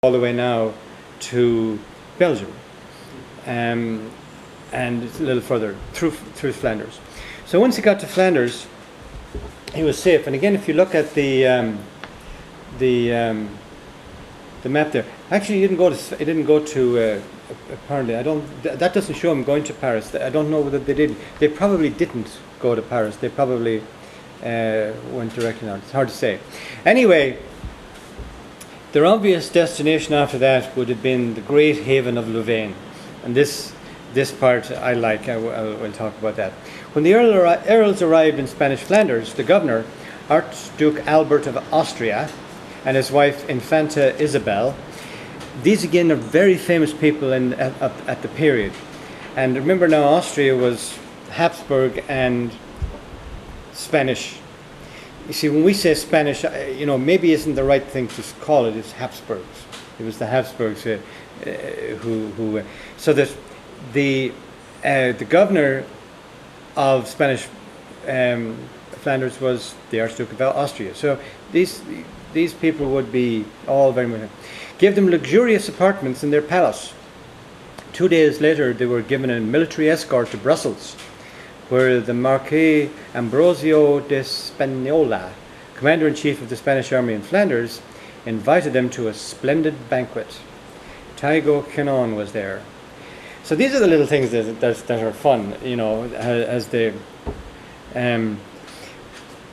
all the way now to Belgium, and a little further through Flanders. So once he got to Flanders, he was safe. And again, if you look at the map there, actually, he didn't go to. Apparently, that doesn't show him going to Paris. I don't know whether they did. They probably didn't go to Paris. They probably went directly out. It's hard to say. Anyway, their obvious destination after that would have been the great haven of Louvain, and this part I like. I'll talk about that. When the Earls arrived in Spanish Flanders, the governor, Archduke Albert of Austria, and his wife Infanta Isabel. These again are very famous people at the period. And remember now, Austria was Habsburg and Spanish. You see, when we say Spanish, maybe isn't the right thing to call it. It's Habsburgs. It was the Habsburgs who. So that the governor of Spanish Flanders was the Archduke of Austria. So these people would be all very much. Gave them luxurious apartments in their palace. 2 days later, they were given a military escort to Brussels, where the Marquis Ambrosio de Spagnola, commander-in-chief of the Spanish army in Flanders, invited them to a splendid banquet. Tygo Canon was there. So these are the little things that are fun, as they.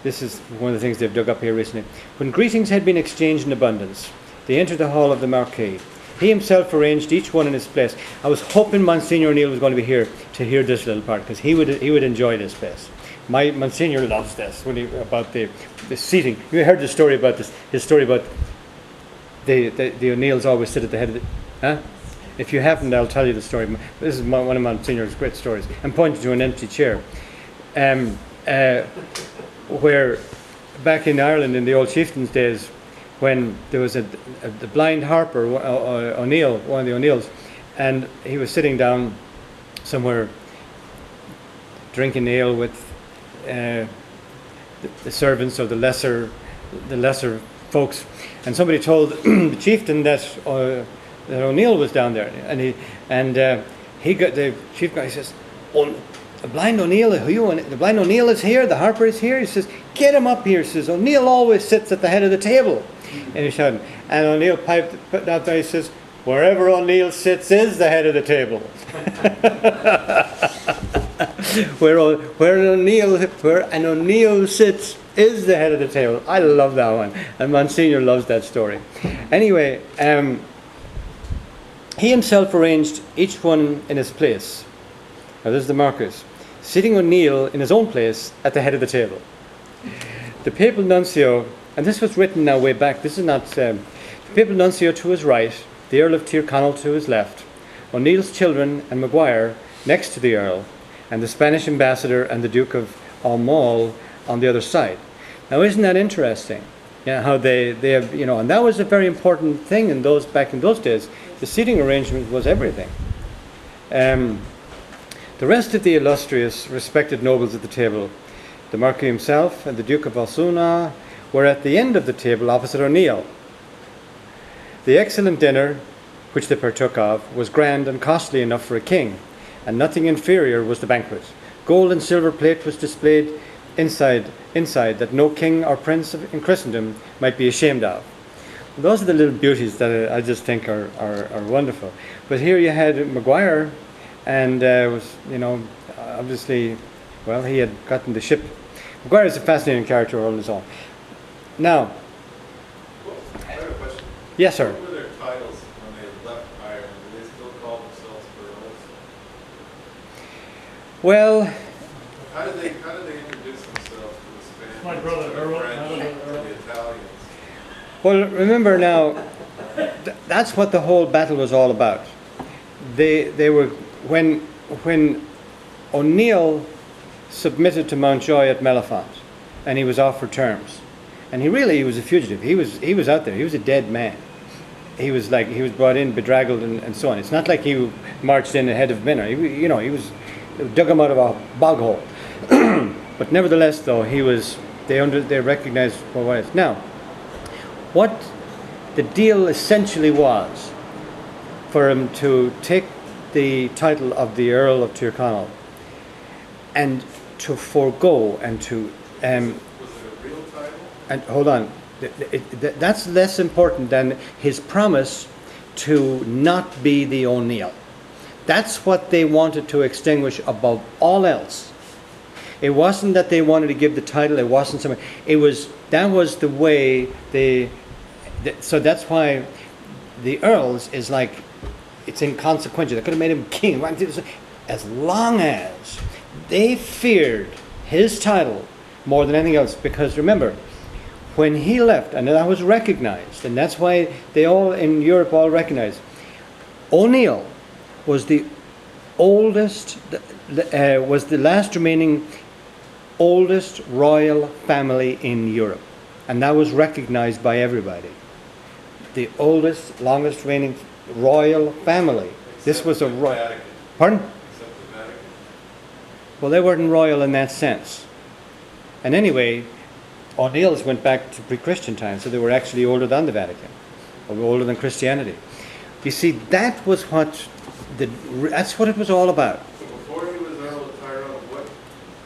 This is one of the things they've dug up here recently. When greetings had been exchanged in abundance, they entered the hall of the Marquis. He himself arranged each one in his place. I was hoping Monsignor O'Neill was going to be here to hear this little part, because he would enjoy this place. My Monsignor loves this about the seating. You heard the story about this. His story about the O'Neills always sit at the head of the. Huh? If you haven't, I'll tell you the story. This is one of Monsignor's great stories. I'm pointing to an empty chair. Where back in Ireland in the old chieftains' days, when there was the blind harper, O'Neill, one of the O'Neills, and he was sitting down somewhere drinking ale with the servants or the lesser folks, and somebody told the chieftain that O'Neill was down there, and he got the chief guy. He says, "Oh, the blind O'Neill, the blind O'Neill is here. The harper is here." He says, "Get him up here." He says, "O'Neill always sits at the head of the table." And he shouted, and O'Neill piped out there. He says, "Wherever O'Neill sits is the head of the table." where an O'Neill sits is the head of the table. I love that one, and Monsignor loves that story. Anyway, he himself arranged each one in his place. Now this is the Marquis, sitting O'Neill in his own place at the head of the table. The papal nuncio, and this was written now way back, this is not, the papal nuncio to his right, the Earl of Tyrconnell to his left, O'Neill's children and Maguire next to the Earl, and the Spanish ambassador and the Duke of Aumale on the other side. Now isn't that interesting? Yeah, how they have, and that was a very important thing back in those days. The seating arrangement was everything. The rest of the illustrious, respected nobles at the table, the Marquis himself and the Duke of Osuna, were at the end of the table opposite O'Neill. The excellent dinner, which they partook of, was grand and costly enough for a king, and nothing inferior was the banquet. Gold and silver plate was displayed inside that no king or prince in Christendom might be ashamed of. Those are the little beauties that I just think are wonderful. But here you had Maguire, and was obviously, well, he had gotten the ship. Maguire is a fascinating character all on his own. Now, I have a question. Yes, sir. What were their titles when they left Ireland? Did they still call themselves Earls? Well, How did they introduce themselves to the Spanish? My brother, to the Earl, French, to the Italians? well, remember now, that's what the whole battle was all about. They were when O'Neill submitted to Mountjoy at Mellifont, and he was offered terms, and he was a fugitive. He was out there. He was a dead man. He was brought in bedraggled and so on. It's not like he marched in ahead of Minna. He dug him out of a bog hole. But nevertheless, though, they recognized what it is. Now, what the deal essentially was for him to take the title of the Earl of Tyrconnell and to forego and to Was it a real title? and hold on, that's less important than his promise to not be the O'Neill. That's what they wanted to extinguish above all else. It wasn't that they wanted to give the title. It wasn't something. That was the way so that's why the Earls is like, it's inconsequential. They could have made him king. As long as they feared his title more than anything else. Because remember, when he left, and that was recognized, and that's why they all in Europe all recognized, O'Neill was the oldest, was the last remaining oldest royal family in Europe. And that was recognized by everybody. The oldest, longest reigning royal family. This was a royal. Pardon? Except the Vatican. Well, they weren't royal in that sense. And anyway, O'Neills went back to pre-Christian times, so they were actually older than the Vatican, or older than Christianity. You see, that was that's what it was all about. So before he was Earl of Tyrone,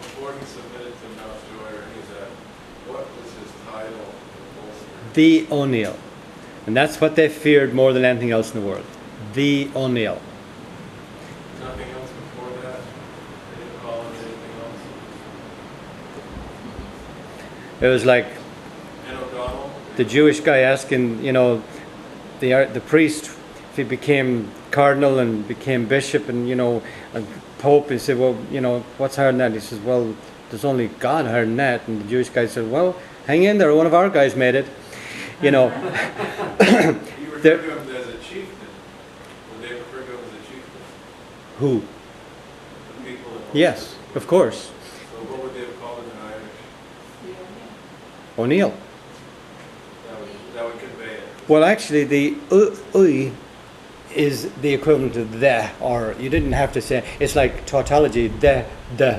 before he submitted to Mountjoy or any of that, what was his title in Ulster? The O'Neill. And that's what they feared more than anything else in the world. The O'Neill. Nothing else before that? They didn't call him anything else? It was like And O'Donnell? the Jewish guy asking, the priest, if he became cardinal and became bishop and, and pope, he said, well, what's higher than that? He says, well, there's only God higher than that. And the Jewish guy said, well, hang in there, one of our guys made it. You refer to him as a chieftain. Would they refer to him as a chieftain? Who? The people in Ulster? Yes, of course. So what would they have called him in Irish? O'Neill. That would convey it. Well, actually, the ui is the equivalent of the, or you didn't have to say, it's like tautology, the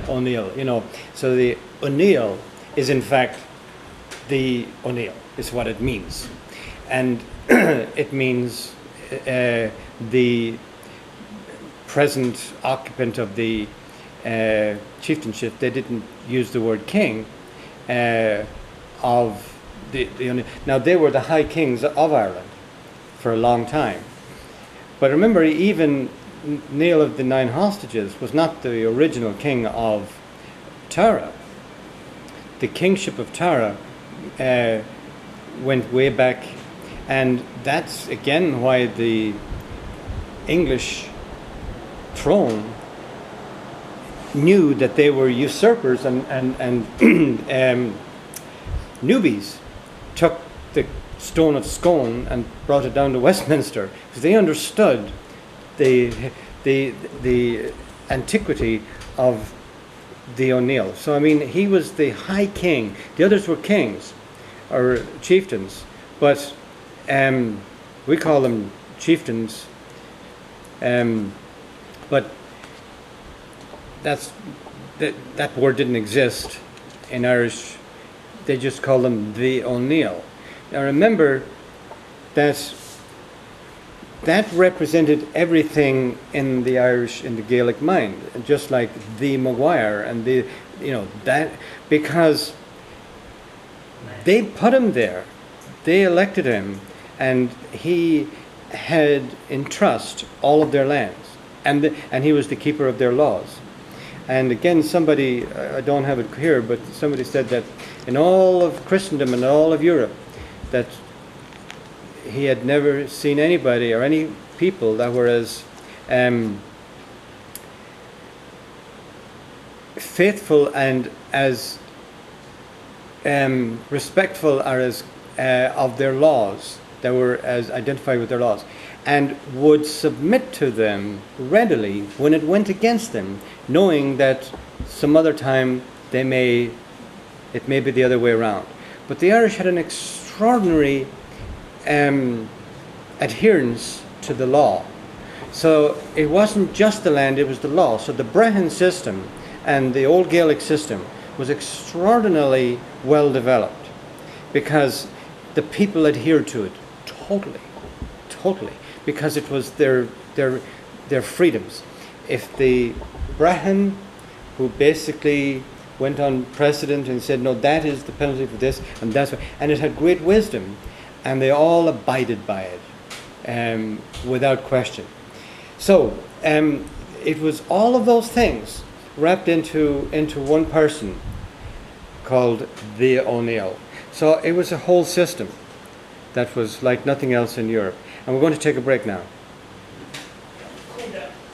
O'Neill, So the O'Neill is in fact the O'Neill, is what it means. And it means the present occupant of the chieftainship. They didn't use the word king of the O'Neill. Now, they were the high kings of Ireland for a long time. But remember, even Neil of the Nine Hostages was not the original king of Tara. The kingship of Tara went way back, and that's again why the English throne knew that they were usurpers, and newbies took the stone of Scone and brought it down to Westminster, because they understood the antiquity of the O'Neill. So I mean, he was the high king. The others were kings or chieftains, but we call them chieftains. But that word didn't exist in Irish. They just call them the O'Neill. Now remember that represented everything in the Irish, in the Gaelic mind, just like the Maguire and that, because they put him there, they elected him, and he had in trust all of their lands, and he was the keeper of their laws. And again, somebody, I don't have it here, but somebody said that in all of Christendom and all of Europe, that he had never seen anybody or any people that were as faithful and as respectful or as of their laws, that were as identified with their laws, and would submit to them readily when it went against them, knowing that some other time it may be the other way around. But the Irish had an extraordinary adherence to the law. So it wasn't just the land, it was the law. So the Brehon system and the old Gaelic system was extraordinarily well developed, because the people adhered to it totally, because it was their freedoms. If the Brahmin, who basically went on precedent and said, no, that is the penalty for this, and that's what, and it had great wisdom, and they all abided by it without question. So it was all of those things wrapped into one person called the O'Neill. So it was a whole system that was like nothing else in Europe. And we're going to take a break now.